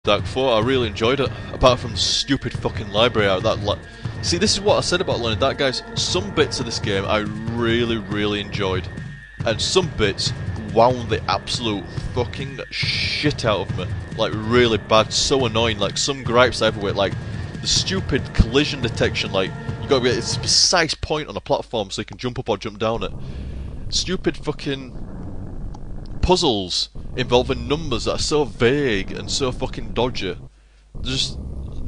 Dark 4, I really enjoyed it, apart from the stupid fucking library out that see, this is what I said about Learning Dark, guys. Some bits of this game I really enjoyed, and some bits wound the absolute fucking shit out of me. Like, really bad, so annoying. Like, some gripes everywhere, like the stupid collision detection, like, you gotta get a precise point on a platform so you can jump up or jump down it. Stupid fucking puzzles involving numbers that are so vague and so fucking dodgy. Just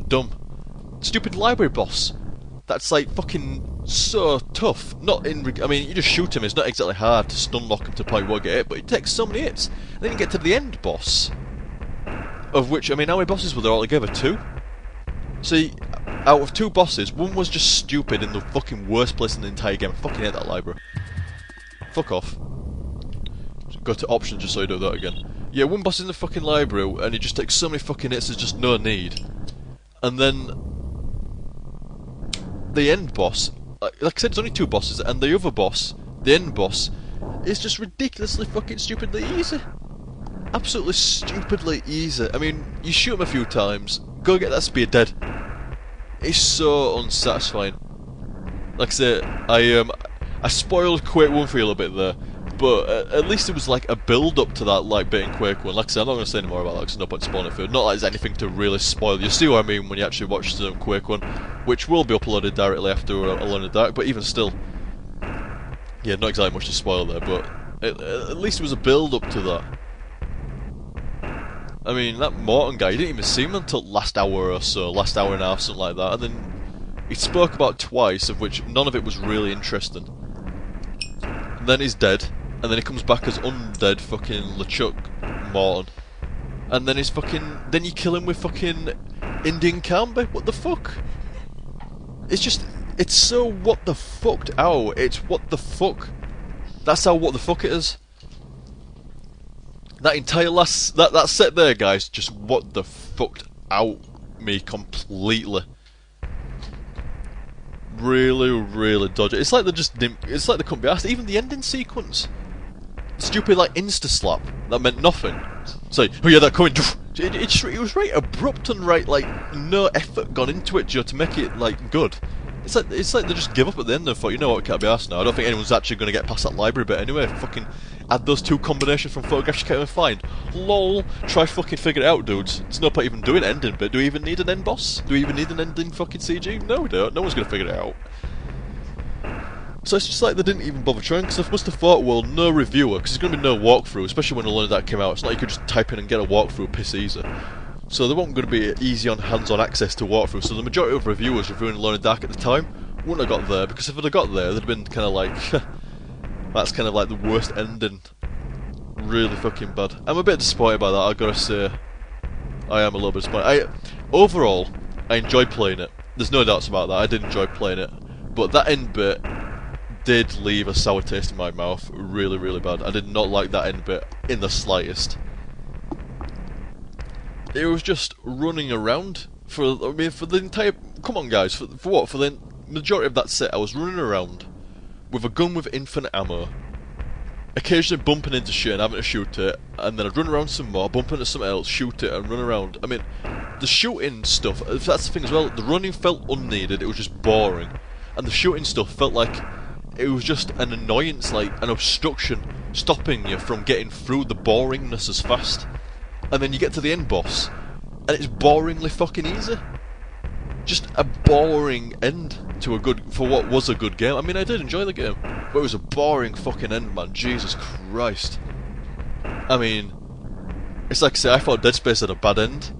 dumb. Stupid library boss that's like fucking so tough. Not in, I mean, you just shoot him, it's not exactly hard to stun lock him to the point where you get hit, but it takes so many hits. And then you get to the end boss, of which, I mean, how many bosses were there altogether? 2? See, out of 2 bosses, one was just stupid in the fucking worst place in the entire game. I fucking hate that library. Fuck off. Go to options just so you do that again. Yeah, one boss in the fucking library, and he just takes so many fucking hits, there's just no need. And then the end boss, like I said, there's only 2 bosses, and the other boss, the end boss, is just ridiculously fucking stupidly easy. Absolutely stupidly easy. I mean, you shoot him a few times, go get that spear dead. It's so unsatisfying. Like I said, I spoiled Quake 1 for you a little bit there. But at least it was like a build up to that, like, bit in Quake 1. Like I said, I'm not going to say any more about that because there's no point spoiling it for you. Not like there's anything to really spoil. You see what I mean when you actually watch Quake 1, which will be uploaded directly after Alone in the Dark, but even still, yeah, not exactly much to spoil there, but at least it was a build up to that. I mean, that Morton guy, you didn't even see him until last hour or so, last hour and a half, something like that, and then he spoke about twice, of which none of it was really interesting. And then he's dead. And then he comes back as undead fucking LeChuck Morton. And then he's fucking... Then you kill him with fucking Indian Carnby? What the fuck? It's just... It's so what the fucked out. It's what the fuck. That's how what the fuck it is. That entire last... That set there, guys, just what the fucked out me completely. Really dodgy. It's like they just didn't... It's like they couldn't be asked. Even the ending sequence. Stupid, like, insta-slap that meant nothing. So, oh yeah, they're coming. It was right abrupt and right, like, no effort gone into it, Joe, to make it, like, good. It's like they just give up at the end and thought, you know what, can't be asked now. I don't think anyone's actually going to get past that library bit anyway. Fucking add those 2 combinations from photographs you can't even find. LOL. Try fucking figure it out, dudes. It's no point even doing ending bit. Do we even need an end boss? Do we even need an ending fucking CG? No, we don't. No one's going to figure it out. So it's just like they didn't even bother trying, because I must have thought, well, no reviewer, because there's going to be no walkthrough, especially when Alone in the Dark came out. It's not like you could just type in and get a walkthrough piss easy. So there wasn't going to be easy on hands-on access to walkthrough, so the majority of reviewers reviewing Alone in the Dark at the time wouldn't have got there, because if they'd have got there, they'd have been kind of like, that's kind of like the worst ending. Really fucking bad. I'm a bit disappointed by that, I've got to say. I am a little bit disappointed. Overall, I enjoyed playing it. There's no doubts about that, I did enjoy playing it. But that end bit did leave a sour taste in my mouth, really bad. I did not like that end bit in the slightest. It was just running around for the entire... Come on, guys, for what? For the majority of that set, I was running around with a gun with infinite ammo, occasionally bumping into shit and having to shoot it, and then I'd run around some more, bump into something else, shoot it, and run around. I mean, the shooting stuff, that's the thing as well, the running felt unneeded, it was just boring. And the shooting stuff felt like it was just an annoyance, like an obstruction, stopping you from getting through the boringness as fast. And then you get to the end boss, and it's boringly fucking easy. Just a boring end to for what was a good game. I mean, I did enjoy the game, but it was a boring fucking end, man. Jesus Christ. I mean, it's like I say, I thought Dead Space had a bad end.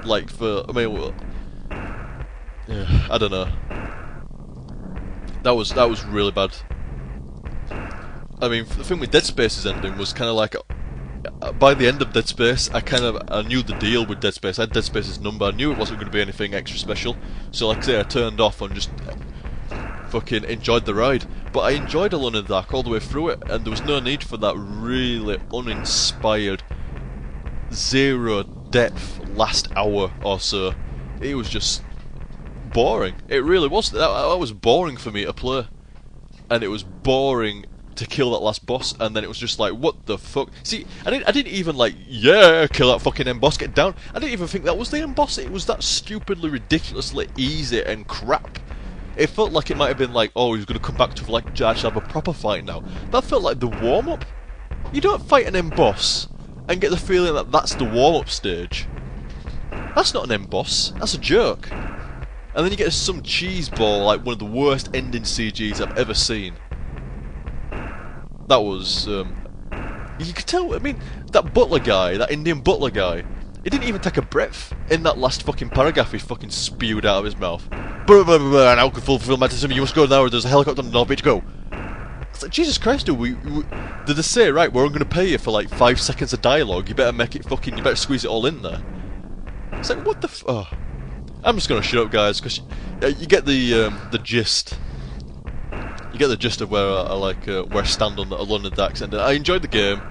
Like, I mean, well, yeah, I don't know. That was really bad. I mean, the thing with Dead Space's ending was kind of like, by the end of Dead Space, I knew the deal with Dead Space. I had Dead Space's number. I knew it wasn't going to be anything extra special. So, like I say, I turned off and just fucking enjoyed the ride. But I enjoyed Alone in the Dark all the way through it, and there was no need for that really uninspired, zero depth last hour or so. It was just boring. It really was. That was boring for me to play, and it was boring to kill that last boss, and then it was just like, what the fuck? See, I didn't even like, yeah, kill that fucking end boss, get down. I didn't even think that was the end boss. It was that stupidly, ridiculously easy and crap. It felt like it might have been like, oh, he's gonna come back to like actually have a proper fight now. That felt like the warm up. You don't fight an end boss and get the feeling that that's the warm up stage. That's not an end boss. That's a joke. And then you get some cheese ball, like one of the worst ending CGs I've ever seen. That was, you could tell, I mean, that butler guy, that Indian butler guy, he didn't even take a breath in that last fucking paragraph he fucking spewed out of his mouth. Blah, blah, blah, blah, and I can fulfill my destiny, you must go now, there's a helicopter on the North Beach, go. It's like, Jesus Christ, dude, did they say, right, we're going to pay you for like 5 seconds of dialogue, you better make it fucking, you better squeeze it all in there. It's like, what the oh. I'm just gonna shut up, guys, because you get the gist. You get the gist of where I like where I stand on the London accent. I enjoyed the game.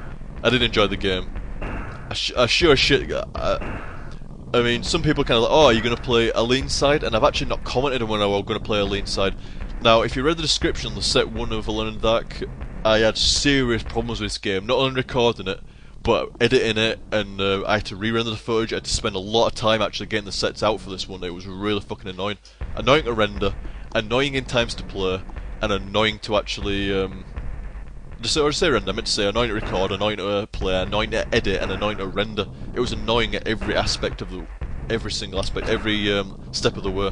I did enjoy the game. I sure as shit. I mean, some people kind of like, oh, are you gonna play Aline's side? And I've actually not commented on when I was gonna play Aline's side. Now, if you read the description on the set 1 of Alone in the Dark, I had serious problems with this game. Not only recording it, but editing it, and I had to re-render the footage. I had to spend a lot of time actually getting the sets out for this one. It was really fucking annoying. Annoying to render, annoying in times to play, and annoying to actually, just say render, I meant to say annoying to record, annoying to play, annoying to edit, and annoying to render. It was annoying at every aspect of every single aspect, every step of the way.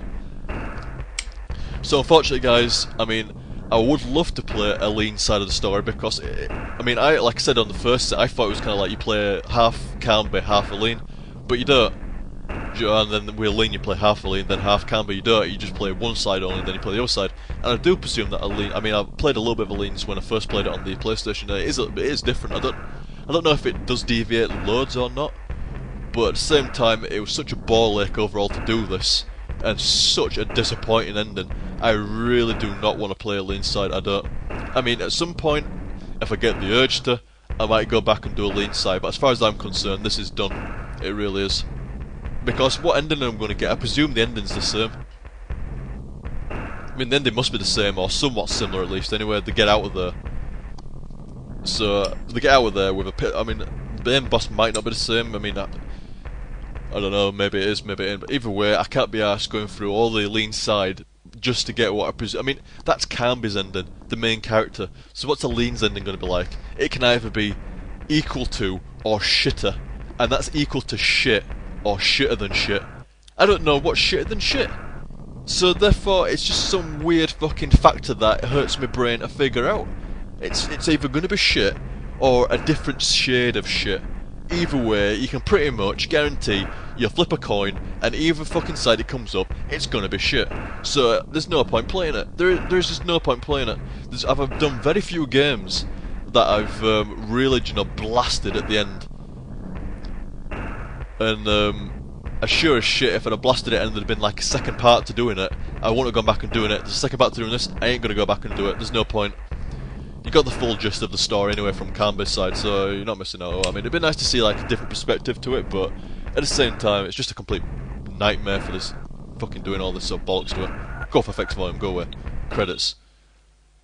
So unfortunately, guys, I mean, I would love to play Aline's side of the story because, I mean, like I said on the first set, I thought it was kind of like you play half Carnby, half Aline, but you don't. And then with Aline you play half Aline, then half Carnby. You don't. You just play one side only, then you play the other side. And I do presume that Aline. I mean, I played a little bit of Aline's when I first played it on the PlayStation. It is different. I don't know if it does deviate loads or not, but at the same time, it was such a ball ache overall to do this, and such a disappointing ending. I really do not want to play Aline's side. I don't. I mean, at some point, if I get the urge to, I might go back and do Aline's side. But as far as I'm concerned, this is done. It really is. Because what ending am I going to get? I presume the ending's the same. I mean, the ending must be the same, or somewhat similar at least. Anyway, they get out of there. So they get out of there with a pit. I mean, the end boss might not be the same. I mean, I don't know. Maybe it is. Maybe it isn't. But either way, I can't be arsed going through all the Aline's side just to get what I presume. I mean, that's Carnby's ending, the main character. So what's Aline's ending going to be like? It can either be equal to or shitter, and that's equal to shit or shitter than shit. I don't know what's shitter than shit. So therefore, it's just some weird fucking factor that hurts my brain to figure out. It's either going to be shit or a different shade of shit. Either way, you can pretty much guarantee you flip a coin, and either fucking side it comes up, it's gonna be shit. So there's no point playing it. There's just no point playing it. I've done very few games that I've really, you know, blasted at the end. And I sure as shit, if I'd have blasted it and there'd been like a second part to doing it, I wouldn't have gone back and doing it. There's a second part to doing this, I ain't gonna go back and do it. There's no point. You got the full gist of the story anyway from Carnby's side, so you're not missing out. I mean, it'd be nice to see like a different perspective to it, but at the same time, it's just a complete nightmare for this fucking doing all this sort of bollocks to it. Go for effects volume, go away. Credits.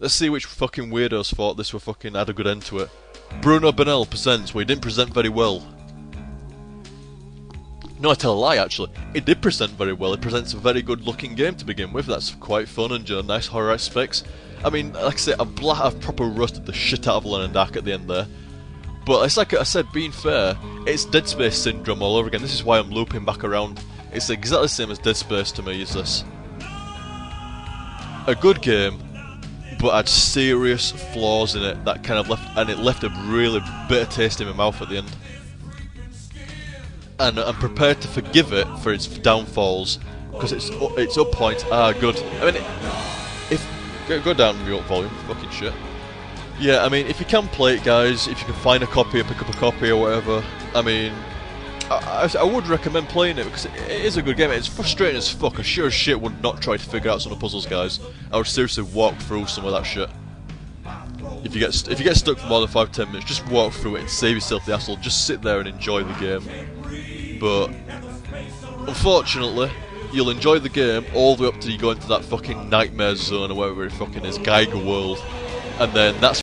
Let's see which fucking weirdos thought this would fucking add a good end to it. Bruno Bonnell presents, well, he didn't present very well. No, I tell a lie actually. It did present very well. It presents a very good looking game to begin with. That's quite fun and nice horror aspects. I mean, like I say, I've proper roasted the shit out of Alone in the Dark at the end there. But it's like I said, being fair, it's Dead Space syndrome all over again. This is why I'm looping back around. It's exactly the same as Dead Space to me, is this. A good game, but had serious flaws in it that kind of left a really bitter taste in my mouth at the end. And I'm prepared to forgive it for its downfalls, because its up points are good. I mean, go down with your up volume, fucking shit. Yeah, I mean, if you can play it, guys, if you can find a copy or pick up a copy or whatever, I mean, I would recommend playing it, because it is a good game. It's frustrating as fuck. I sure as shit would not try to figure out some of the puzzles, guys. I would seriously walk through some of that shit. If you get stuck for more than 5-10 minutes, just walk through it and save yourself the hassle. Just sit there and enjoy the game. But unfortunately, you'll enjoy the game all the way up till you go into that fucking nightmare zone or whatever it fucking is, Geiger World, and then that's